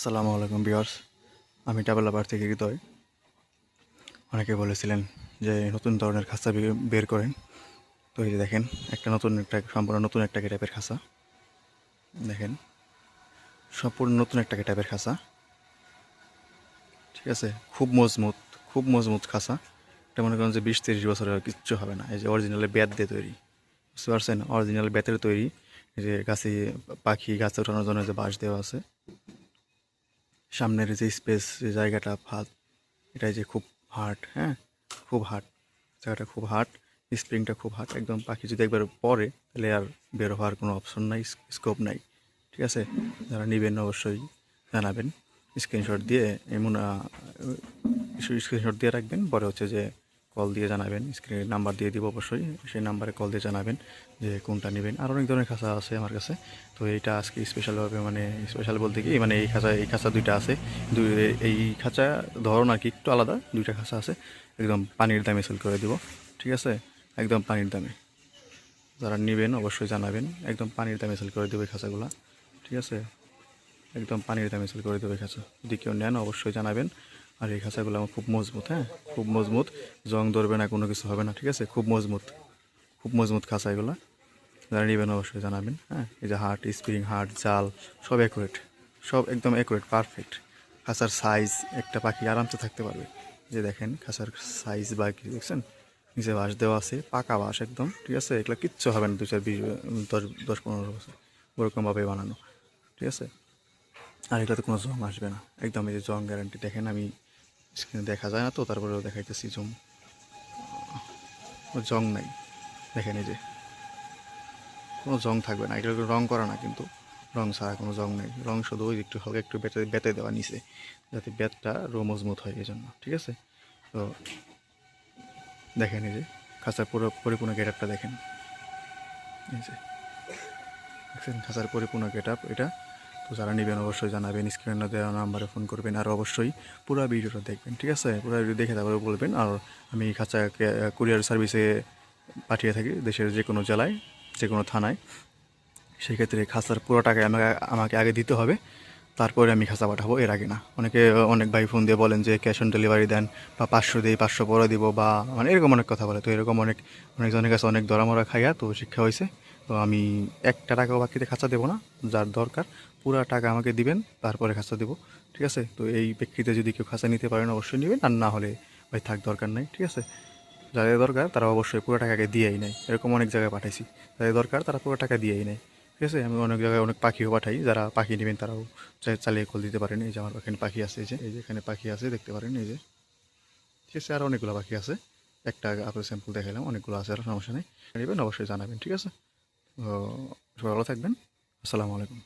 আসসালামু আলাইকুম ভিউয়ার্স। আমি ট্রাভেল লাভার থেকে হৃদয়। অনেকে বলেছিলেন যে নতুন ধরনের খাঁচা বের করেন। তো এই যে দেখেন, সম্পূর্ণ নতুন একটা গেটআপের খাঁচা। দেখেন, সম্পূর্ণ নতুন একটা গেটআপের খাঁচা। ঠিক আছে, খুব মজবুত খাঁচা। এটা মনে করেন যে 20-30 বছরের আর কিচ্ছু হবে না। এই যে অরিজিনাল বেত দিয়ে তৈরি, বুঝতে পারছেন? অরিজিনাল বেতের তৈরি। এই যে গাছে ওঠানোর জন্য যে বাঁশ দেওয়া আছে, সামনের যে স্পেস, যে জায়গাটা ফাঁক, এটাই যে খুব হার্ড, হ্যাঁ, খুব হার্ড। জায়গাটা খুব হার্ড, স্প্রিংটা খুব হার্ড। একদম পাখি যদি একবার পড়ে তাহলে আর বের হওয়ার কোনো অপশন নাই, স্কোপ নাই। ঠিক আছে, যারা নেবেন অবশ্যই জানাবেন। স্ক্রিনশট দিয়ে এমন স্ক্রিনশট দিয়ে রাখবেন, পরে হচ্ছে যে কল দিয়ে জানাবেন। স্ক্রিনের নাম্বার দিয়ে দিব অবশ্যই, সেই নাম্বারে কল দিয়ে জানাবেন যে কোনটা নেবেন। আর অনেক ধরনের খাঁচা আছে আমার কাছে। তো এইটা আজকে স্পেশালভাবে, মানে স্পেশাল বলতে কি, মানে এই খাঁচা দুইটা আছে। এই খাঁচা ধরন আর কি একটু আলাদা, দুইটা খাঁচা আছে। একদম পানির দামে সেল করে দিব। ঠিক আছে, একদম পানির দামে। যারা নেবেন অবশ্যই জানাবেন, একদম পানির দামে সেল করে দেবে খাঁচাগুলো। ঠিক আছে, একদম পানির দামে সেল করে দেবে খাঁচা। যদি কেউ নেন অবশ্যই জানাবেন। আর এই খাঁচাগুলো আমার খুব মজবুত, হ্যাঁ, খুব মজবুত। জং ধরবে না, কোনো কিছু হবে না। ঠিক আছে, খুব মজবুত খাঁচা এগুলো। যারা নেবেন অবশ্যই জানাবেন। হ্যাঁ, এই যে হার্ট, স্প্রিং, হার্ট, জাল, সব অ্যাকুরেট, সব একদম অ্যাকুরেট, পারফেক্ট। খাঁচার সাইজ, একটা পাখি আরামসে থাকতে পারবে। যে দেখেন খাঁচার সাইজ বা কি দেখছেন, নিচে বাঁশ দেওয়া আছে, পাকা বাঁশ একদম। ঠিক আছে, এগুলো কিচ্ছু হবে না 2-4-20 10-15 বছর ওরকমভাবে বানানো। ঠিক আছে, আর এটাতে কোনো জং আসবে না একদম। এই যে জং গ্যারান্টি দেখেন, আমি স্ক্রিনে দেখা যায় না তো, তারপরেও দেখাইতেছি। জং নাই, দেখেন এই যে কোনো জং থাকবে না। এটা রং করা না কিন্তু, রং ছাড়া কোনো জং নেই। রং শুধু ওই একটু হালকা একটু বেতে দেওয়া নিচে, যাতে বেতটা রো মজবুত হয় এই জন্য। ঠিক আছে, তো দেখেন এই যে খাঁচার পুরো পরিপূর্ণ গেট আপটা দেখেন। এই যে দেখছেন খাঁচার পরিপূর্ণ গেট আপ এটা। তো যারা নেবেন অবশ্যই জানাবেন, স্ক্রিনে দেওয়া নাম্বারে ফোন করবেন। আর অবশ্যই পুরো ভিডিওটা দেখবেন। ঠিক আছে, পুরো ভিডিও দেখে তারপরে বলবেন। আর আমি খাঁচাকে কুরিয়ার সার্ভিসে পাঠিয়ে থাকি দেশের যে কোনো জেলায়, যে কোনো থানায়। সেই ক্ষেত্রে খাঁচার পুরো টাকা আমাকে আগে দিতে হবে, তারপরে আমি খাঁচা পাঠাবো, এর আগে না। অনেক ভাই ফোন দিয়ে বলেন যে ক্যাশ অন ডেলিভারি দেন, বা 500 দিই, 500 পরে দিব, বা মানে এরকম অনেক কথা বলে। তো এরকম অনেকজনের কাছে অনেক ধরামরা খাইয়া তো শিক্ষা হয়েছে। তো আমি একটা টাকাও বাকিতে খাঁচা দেবো না। যার দরকার পুরা টাকা আমাকে দিবেন, তারপরে খাঁচা দেবো। ঠিক আছে, তো এই প্রেক্ষিতে যদি কেউ খাঁচা নিতে পারেন অবশ্যই নেবেন, আর না হলে ভাই থাক, দরকার নাই। ঠিক আছে, যাদের দরকার তারা অবশ্যই পুরো টাকাকে দিয়েই নেয়। এরকম অনেক জায়গায় পাঠাইছি, যাদের দরকার তারা পুরো টাকা দিয়েই নেয়। ঠিক আছে, আমি অনেক জায়গায় অনেক পাখিও পাঠাই। যারা পাখি নেবেন তারাও চালিয়ে কল দিতে পারেন। এই যে আমার এখানে পাখি আছে, এই যে এখানে পাখি আছে, দেখতে পারেন এই যে। ঠিক আছে, আর অনেকগুলো পাখি আছে। একটা আপনার স্যাম্পল দেখালাম, অনেকগুলো আছে, আর সমস্যা নেই। নেবেন অবশ্যই জানাবেন। ঠিক আছে, তো সবাই ভালো থাকবেন। আসসালামু আলাইকুম।